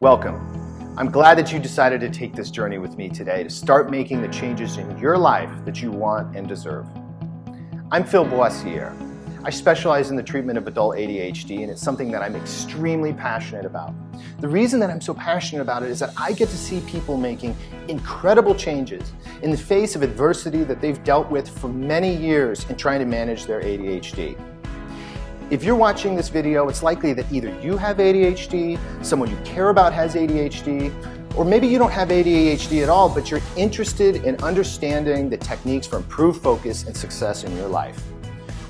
Welcome. I'm glad that you decided to take this journey with me today to start making the changes in your life that you want and deserve. I'm Phil Boissiere. I specialize in the treatment of adult ADHD, and it's something that I'm extremely passionate about. The reason that I'm so passionate about it is that I get to see people making incredible changes in the face of adversity that they've dealt with for many years in trying to manage their ADHD. If you're watching this video, it's likely that either you have ADHD, someone you care about has ADHD, or maybe you don't have ADHD at all, but you're interested in understanding the techniques for improved focus and success in your life.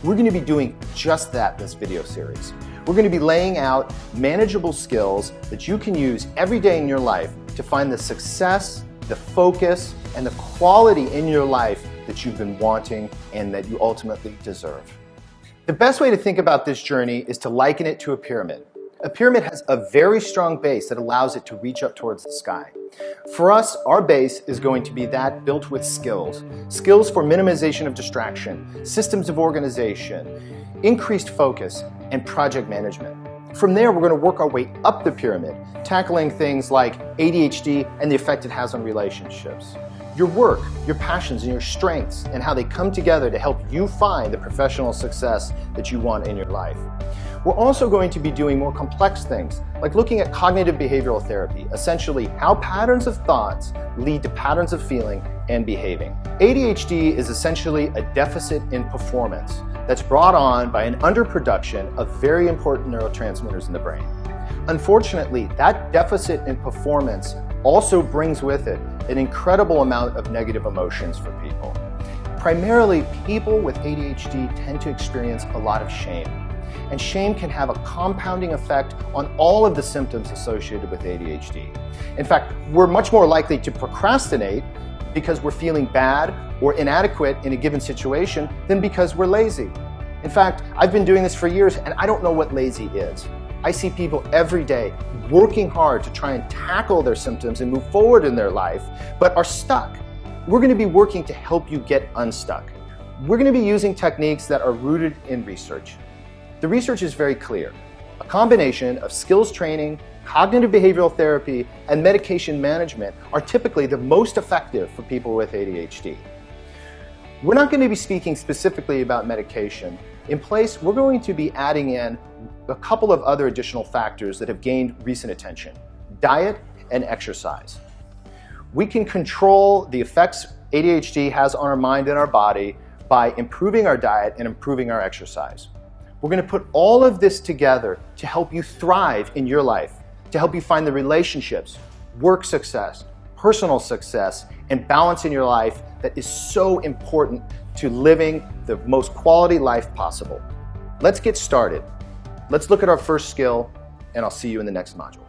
We're going to be doing just that in this video series. We're going to be laying out manageable skills that you can use every day in your life to find the success, the focus, and the quality in your life that you've been wanting and that you ultimately deserve. The best way to think about this journey is to liken it to a pyramid. A pyramid has a very strong base that allows it to reach up towards the sky. For us, our base is going to be that built with skills. Skills for minimization of distraction, systems of organization, increased focus, and project management. From there, we're going to work our way up the pyramid, tackling things like ADHD and the effect it has on relationships. Your work, your passions, and your strengths, and how they come together to help you find the professional success that you want in your life. We're also going to be doing more complex things, like looking at cognitive behavioral therapy, essentially how patterns of thoughts lead to patterns of feeling and behaving. ADHD is essentially a deficit in performance that's brought on by an underproduction of very important neurotransmitters in the brain. Unfortunately, that deficit in performance also brings with it an incredible amount of negative emotions for people. Primarily, people with ADHD tend to experience a lot of shame. And shame can have a compounding effect on all of the symptoms associated with ADHD. In fact, we're much more likely to procrastinate because we're feeling bad or inadequate in a given situation than because we're lazy. In fact, I've been doing this for years and I don't know what lazy is. I see people every day working hard to try and tackle their symptoms and move forward in their life, but are stuck. We're going to be working to help you get unstuck. We're going to be using techniques that are rooted in research. The research is very clear. A combination of skills training, cognitive behavioral therapy, and medication management are typically the most effective for people with ADHD. We're not going to be speaking specifically about medication. In place, we're going to be adding in a couple of other additional factors that have gained recent attention: diet and exercise. We can control the effects ADHD has on our mind and our body by improving our diet and improving our exercise. We're going to put all of this together to help you thrive in your life, to help you find the relationships, work success, personal success, and balance in your life that is so important to living the most quality life possible. Let's get started. Let's look at our first skill, and I'll see you in the next module.